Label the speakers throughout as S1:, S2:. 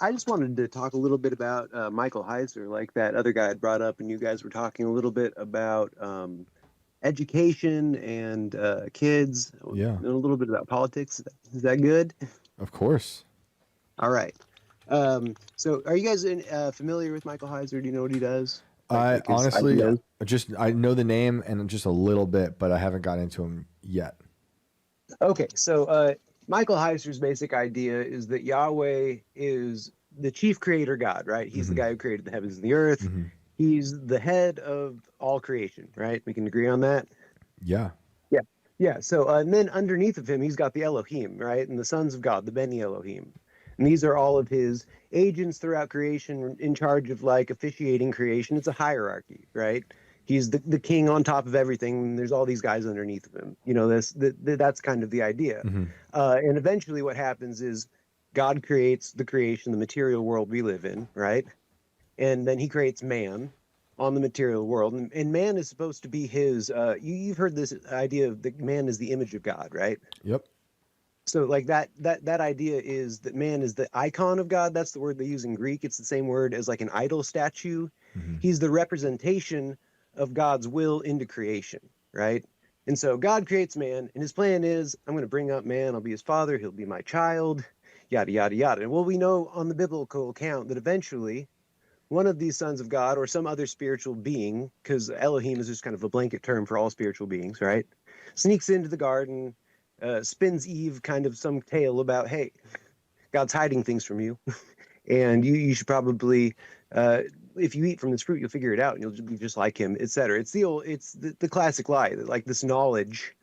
S1: I just wanted to talk a little bit about Michael Heiser, like that other guy had brought up, and you guys were talking a little bit about education and kids,
S2: Yeah,
S1: and a little bit about politics. Is that good?
S2: of course.
S1: All right. So, are you guys familiar with Michael Heiser? Do you know what he does?
S2: I
S1: Like his
S2: honestly
S1: ideas?
S2: I know the name and just a little bit, but I haven't got into him yet.
S1: Okay, so Michael Heiser's basic idea is that Yahweh is the chief creator God, right? He's the
S2: Hmm.
S1: guy who created the heavens and the earth.
S2: Hmm.
S1: He's the head of all creation, right? We can agree on that.
S2: Yeah.
S1: Yeah. Yeah. So, and then underneath of him, he's got the Elohim, right? And the sons of God, the Beni Elohim. And these are all of his agents throughout creation in charge of like officiating creation. It's a hierarchy, right? He's the king on top of everything. And there's all these guys underneath of him. You know, that's kind of the idea.
S2: Hmm.
S1: And eventually what happens is God creates the creation, the material world we live in, right? And then he creates man on the material world, and man is supposed to be his you've heard this idea of the man is the image of God, right?
S2: Yep.
S1: So like that idea is that man is the icon of God. That's the word they use in Greek. It's the same word as like an idol statue.
S2: Hmm.
S1: He's the representation of God's will into creation, right? And so God creates man, and his plan is, I'm going to bring up man, I'll be his father, he'll be my child, yada yada yada. And well, we know on the biblical account that eventually one of these sons of God or some other spiritual being, because Elohim is just kind of a blanket term for all spiritual beings, right? Sneaks into the garden, spins Eve kind of some tale about, hey, God's hiding things from you, and you should probably, if you eat from this fruit, you'll figure it out, and you'll be just like him, etc. It's the classic lie that like this knowledge.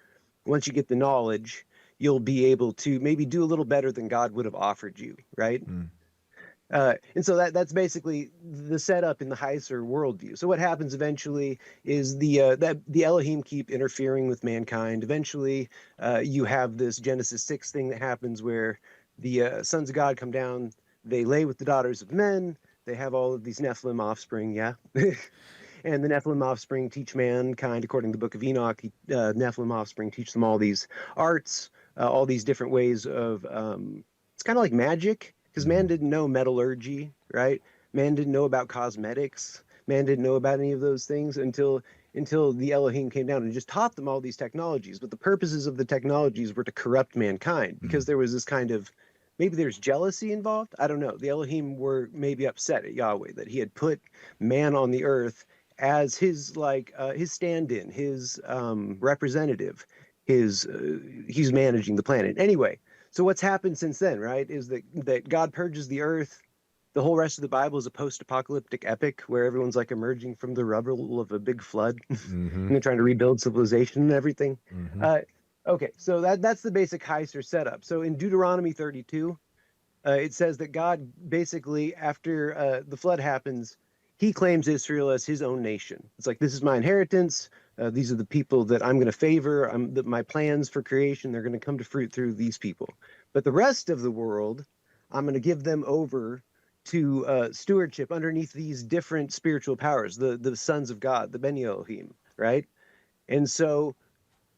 S1: Once you get the knowledge, you'll be able to maybe do a little better than God would have offered you, right?
S2: Mm.
S1: And so that's basically the setup in the Heiser worldview. So what happens eventually is that the Elohim keep interfering with mankind. Eventually, you have this Genesis 6 thing that happens where the sons of God come down. They lay with the daughters of men. They have all of these Nephilim offspring, yeah. And the Nephilim offspring teach mankind, according to the Book of Enoch. Nephilim offspring teach them all these arts, all these different ways of. It's kind of like magic because man
S2: Hmm.
S1: didn't know metallurgy, right? Man didn't know about cosmetics. Man didn't know about any of those things until the Elohim came down and just taught them all these technologies. But the purposes of the technologies were to corrupt mankind
S2: Hmm.
S1: because there was this kind of maybe there's jealousy involved. I don't know. The Elohim were maybe upset at Yahweh that he had put man on the earth as his stand-in, his representative, his he's managing the planet anyway. So what's happened since then, right, is that God purges the earth. The whole rest of the Bible is a post-apocalyptic epic where everyone's like emerging from the rubble of a big flood, and
S2: Hmm.
S1: they're trying to rebuild civilization and everything.
S2: Hmm.
S1: Uh, okay, so that's the basic Heiser setup. So in Deuteronomy 32, it says that God basically, after the flood happens, he claims Israel as his own nation. It's like, this is my inheritance. These are the people that I'm going to favor. My plans for creation, they're going to come to fruit through these people. But the rest of the world, I'm going to give them over to stewardship underneath these different spiritual powers, the sons of God, the Ben Elohim, right? And so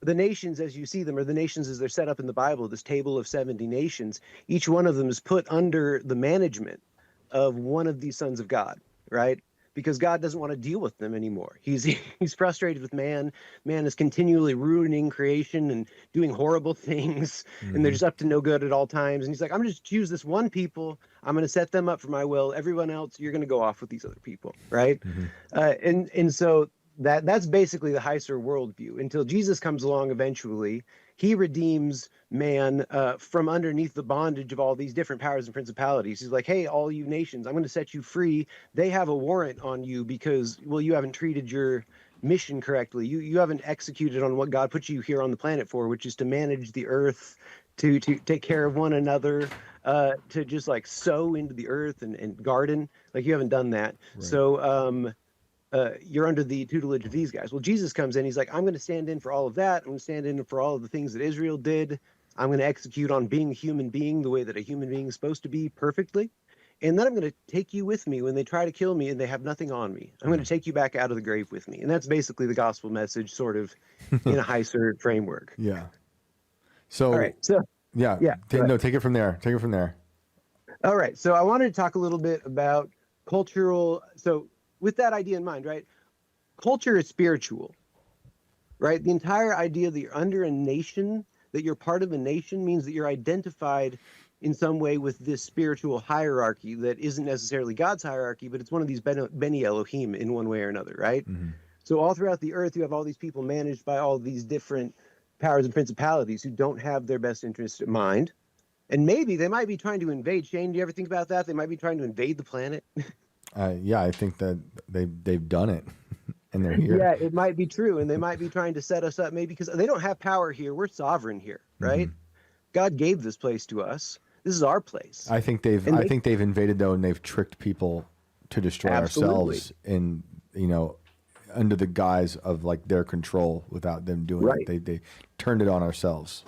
S1: the nations as you see them, or the nations as they're set up in the Bible, this table of 70 nations, each one of them is put under the management of one of these sons of God, right? Because God doesn't want to deal with them anymore. He's frustrated with man. Man is continually ruining creation and doing horrible things, and they're
S2: Hmm.
S1: just up to no good at all times. And he's like, I'm going to choose this one people. I'm going to set them up for my will. Everyone else, you're going to go off with these other people, right?
S2: Hmm.
S1: And so that's basically the Heiser worldview until Jesus comes along eventually. He redeems man from underneath the bondage of all these different powers and principalities. He's like, hey, all you nations, I'm going to set you free. They have a warrant on you because, well, you haven't treated your mission correctly. You haven't executed on what God put you here on the planet for, which is to manage the earth, to take care of one another, to just like sow into the earth and garden. Like you haven't done that.
S2: Right.
S1: So you're under the tutelage of these guys. Well, Jesus comes in. He's like, I'm going to stand in for all of that. I'm going to stand in for all of the things that Israel did. I'm going to execute on being a human being the way that a human being is supposed to be perfectly. And then I'm going to take you with me when they try to kill me and they have nothing on me. I'm going to take you back out of the grave with me. And that's basically the gospel message, sort of in a Heiser framework.
S2: Yeah.
S1: All
S2: So
S1: right. So,
S2: yeah,
S1: yeah. Go ahead.
S2: no, take it from there. Take it from there.
S1: All right. So I wanted to talk a little bit about cultural. So with that idea in mind, right? Culture is spiritual, right? The entire idea that you're under a nation, that you're part of a nation, means that you're identified in some way with this spiritual hierarchy that isn't necessarily God's hierarchy, but it's one of these Beni Elohim in one way or another, right?
S2: Mm-hmm.
S1: So all throughout the earth, you have all these people managed by all these different powers and principalities who don't have their best interest in mind. And maybe they might be trying to invade. Shane, do you ever think about that? They might be trying to invade the planet.
S2: Yeah, I think that they've done it, and they're here.
S1: Yeah, it might be true, and they might be trying to set us up, maybe because they don't have power here. We're sovereign here, right?
S2: Mm-hmm.
S1: God gave this place to us. This is our place.
S2: I think they've invaded though, and they've tricked people to destroy ourselves, in under the guise of like their control without them doing it. They turned it on ourselves.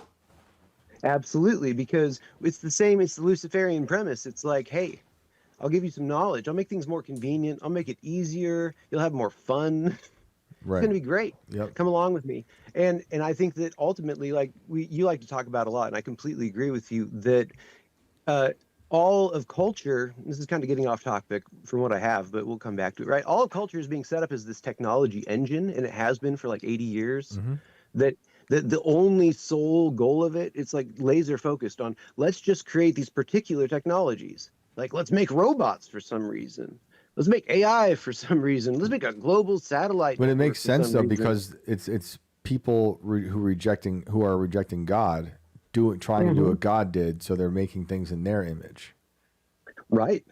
S1: Absolutely, because it's the same. It's the Luciferian premise. It's like, hey, I'll give you some knowledge. I'll make things more convenient. I'll make it easier. You'll have more fun.
S2: Right.
S1: It's going to be great.
S2: Yep.
S1: Come along with me. And I think that ultimately, like you like to talk about a lot, and I completely agree with you that all of culture, this is kind of getting off topic from what I have, but we'll come back to it, right? All of culture is being set up as this technology engine, and it has been for like 80 years.
S2: Mm-hmm.
S1: That the only sole goal of it, it's like laser focused on, let's just create these particular technologies. Like, let's make robots for some reason. Let's make AI for some reason. Let's make a global satellite.
S2: But it makes sense though, because it's people who are rejecting God, trying to do what God did, so they're making things in their image.
S1: Right.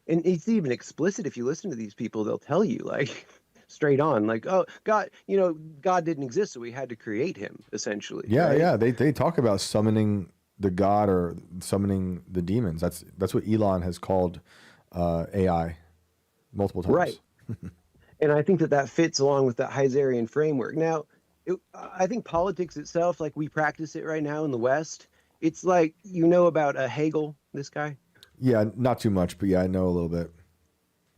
S1: And it's even explicit. If you listen to these people, they'll tell you like straight on, like, oh, God, God didn't exist, so we had to create him, essentially.
S2: Yeah,
S1: right?
S2: yeah. They talk about summoning the God or summoning the demons. That's what Elon has called AI multiple times.
S1: Right. And I think that fits along with that Heiserian framework. Now, I think politics itself, like we practice it right now in the West, it's like, about Hegel, this guy?
S2: Yeah, not too much, but yeah, I know a little bit.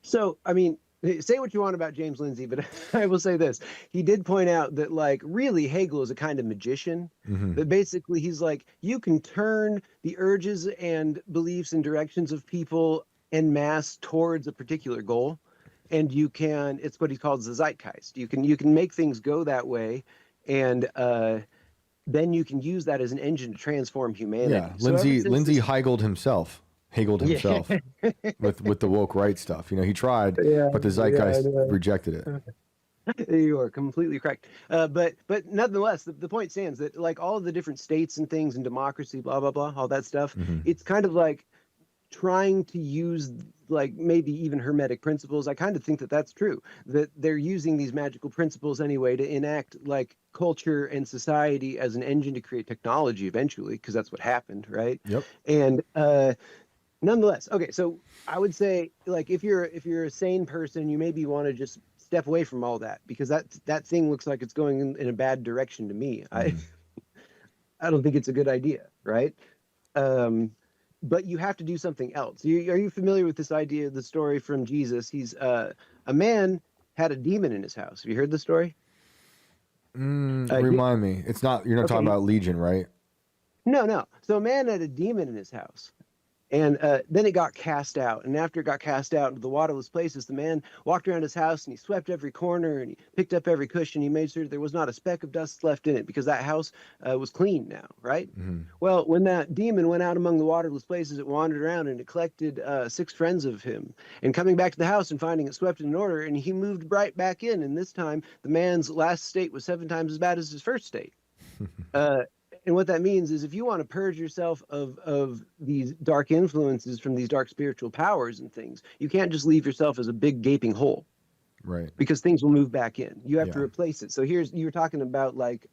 S1: So, I mean, say what you want about James Lindsay, but I will say this. He did point out that, like, really Hegel is a kind of magician.
S2: Mm-hmm.
S1: That basically he's like, you can turn the urges and beliefs and directions of people en masse towards a particular goal. And it's what he calls the zeitgeist. You can make things go that way. And then you can use that as an engine to transform humanity.
S2: Yeah,
S1: So
S2: Lindsay Hegeled himself. with the woke right stuff. He tried, but the zeitgeist rejected it.
S1: You are completely correct. But nonetheless, the point stands that like all of the different states and things and democracy, blah, blah, blah, all that stuff, it's kind of like trying to use like maybe even hermetic principles. I kind of think that that's true, that they're using these magical principles anyway to enact like culture and society as an engine to create technology eventually, because that's what happened, right?
S2: Yep.
S1: And nonetheless, okay, so I would say like if you're a sane person, you maybe want to just step away from all that, because that thing looks like it's going in a bad direction to me. I don't think it's a good idea, right? But you have to do something else. Are you familiar with this idea, the story from Jesus? He's a man had a demon in his house. Have you heard the story?
S2: Remind me. It's not. You're not talking about Legion, right?
S1: No. So a man had a demon in his house. And then it got cast out. And after it got cast out into the waterless places, the man walked around his house and he swept every corner and he picked up every cushion. He made sure that there was not a speck of dust left in it, because that house was clean now, right? Mm-hmm. Well, when that demon went out among the waterless places, it wandered around and it collected 6 friends of him. And coming back to the house and finding it swept in order, and he moved right back in. And this time, the man's last state was 7 times as bad as his first state. And what that means is if you want to purge yourself of these dark influences from these dark spiritual powers and things, you can't just leave yourself as a big gaping hole.
S2: Right.
S1: Because things will move back in. You have to replace it. So you were talking about like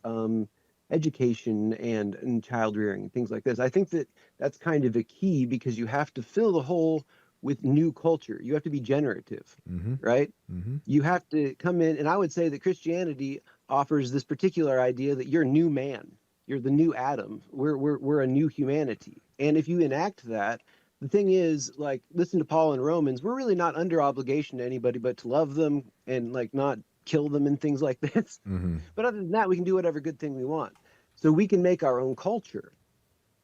S1: education and child rearing and things like this. I think that's kind of a key, because you have to fill the hole with new culture. You have to be generative, right? Mm-hmm. You have to come in, and I would say that Christianity offers this particular idea that you're new man. You're the new Adam. We're a new humanity. And if you enact that, the thing is, like, listen to Paul in Romans, we're really not under obligation to anybody but to love them and like not kill them and things like this. Mm-hmm. But other than that, we can do whatever good thing we want. So we can make our own culture.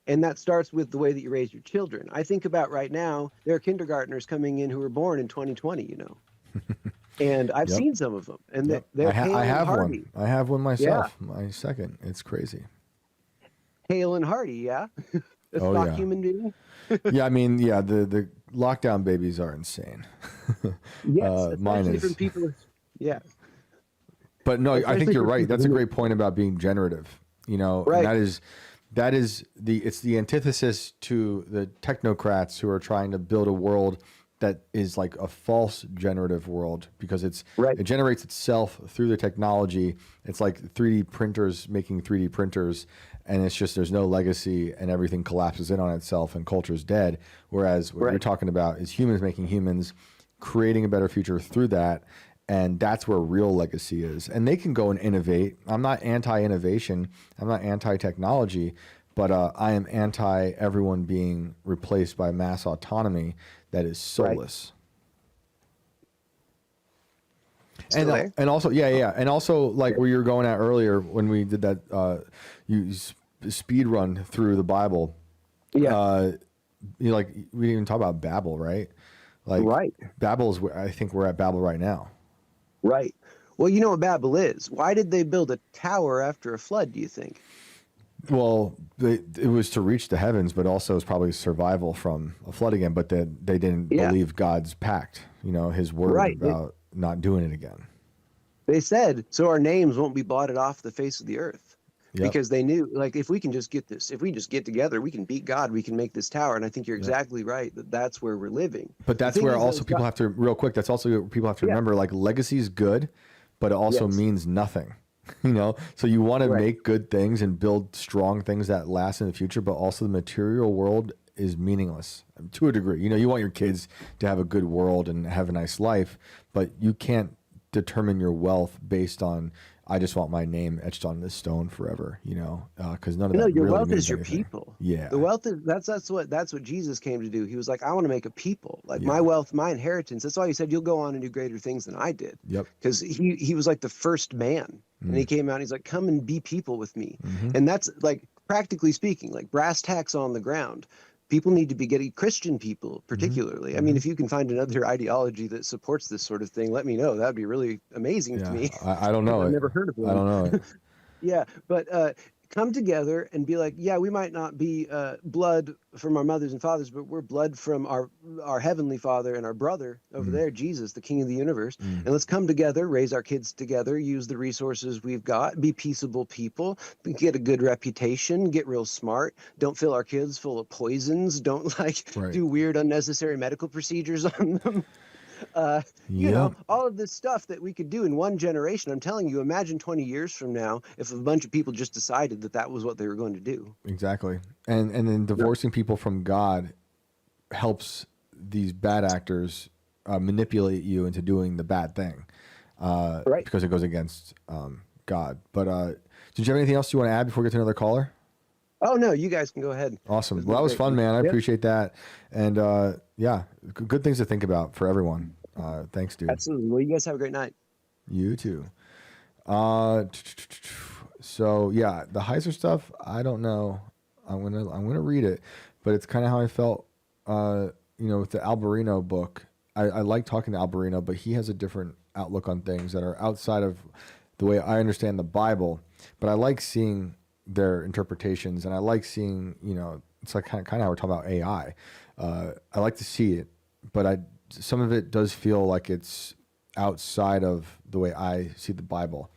S1: And that starts with the way that you raise your children. I think about right now, there are kindergartners coming in who were born in 2020, and I've
S2: Yep.
S1: seen some of them, and
S2: Yep.
S1: they're
S2: I
S1: hale and
S2: have
S1: hardy.
S2: one. I have one
S1: Yeah,
S2: myself. My second. It's crazy.
S1: hale and hardy. Yeah, a
S2: Oh
S1: stock
S2: yeah.
S1: human being.
S2: Yeah. I mean, yeah. The lockdown babies are insane.
S1: Yes,
S2: Mine
S1: especially from
S2: is.
S1: people. Yeah,
S2: But no, I think
S1: especially
S2: you're
S1: for
S2: right.
S1: people
S2: That's a
S1: who.
S2: great point about being generative. And
S1: Right,
S2: that is it's the antithesis to the technocrats who are trying to build a world that is like a false generative world because it
S1: right,
S2: generates itself through the technology. It's like 3D printers making 3D printers, and it's just there's no legacy and everything collapses in on itself and culture's dead. Whereas what you're
S1: right.
S2: talking about is humans making humans, creating a better future through that. And that's where real legacy is. And they can go and innovate. I'm not anti-innovation. I'm not anti-technology, but I am anti everyone being replaced by mass autonomy that is
S1: Right.
S2: soulless.
S1: Still there?
S2: And also, yeah. And also, like where you were going at earlier when we did that speed run through the Bible.
S1: Yeah.
S2: Like we didn't even talk about Babel, right? Like
S1: Right.
S2: Babel is. I think we're at Babel right now.
S1: Right. Well, you know what Babel is. Why did they build a tower after a flood, do you think?
S2: Well, it was to reach the heavens, but also it's probably survival from a flood again. But they didn't
S1: Yeah.
S2: believe God's pact, his word
S1: Right.
S2: about not doing it again.
S1: They said, so our names won't be blotted off the face of the earth.
S2: Yep.
S1: Because they knew, like, if we can just get this, if we just get together, we can beat God, we can make this tower. And I think you're exactly right that that's where we're living.
S2: But that's where also people have to, real quick, that's also what people have to remember, like legacy is good, but it also means nothing. So you want to make good things and build strong things that last in the future, but also the material world is meaningless to a degree. You want your kids to have a good world and have a nice life, but you can't determine your wealth based on, I just want my name etched on this stone forever, because none of that
S1: your
S2: really
S1: wealth
S2: means
S1: is your
S2: anything.
S1: people.
S2: Yeah.
S1: The wealth is that's what Jesus came to do. He was like, I want to make a people. Like my
S2: Yeah.
S1: wealth, my inheritance. That's why he said you'll go on and do greater things than I did.
S2: Yep.
S1: Because he was like the first man. And he came out and he's like, come and be people with me. And that's like practically speaking, like brass tacks on the ground. People need to be getting Christian people, particularly. I mean, if you can find another ideology that supports this sort of thing, let me know. That'd be really amazing to me.
S2: I don't know.
S1: I've never heard of one.
S2: I don't know.
S1: Yeah, but come together and be like, yeah, we might not be blood from our mothers and fathers, but we're blood from our heavenly Father and our brother over there, Jesus, the King of the universe. And let's come together, raise our kids together, use the resources we've got, be peaceable people, get a good reputation, get real smart. Don't fill our kids full of poisons. Don't do weird, unnecessary medical procedures on them. All of this stuff that we could do in one generation. I'm telling you, imagine 20 years from now if a bunch of people just decided that that was what they were going to do.
S2: Exactly. And then divorcing people from God helps these bad actors manipulate you into doing the bad thing because it goes against God. But did you have anything else you want to add before we get to another caller?
S1: Oh, no, you guys can go ahead.
S2: Awesome. Well, that was fun, man. I appreciate that. And good things to think about for everyone. Thanks, dude.
S1: Absolutely. Well, you guys have a great night.
S2: You too. So yeah, the Heiser stuff, I don't know. I'm gonna read it, but it's kind of how I felt, with the Alberino book. I like talking to Alberino, but he has a different outlook on things that are outside of the way I understand the Bible. But I like seeing their interpretations, and I like seeing, it's like kind of how we're talking about AI. I like to see it, but some of it does feel like it's outside of the way I see the Bible.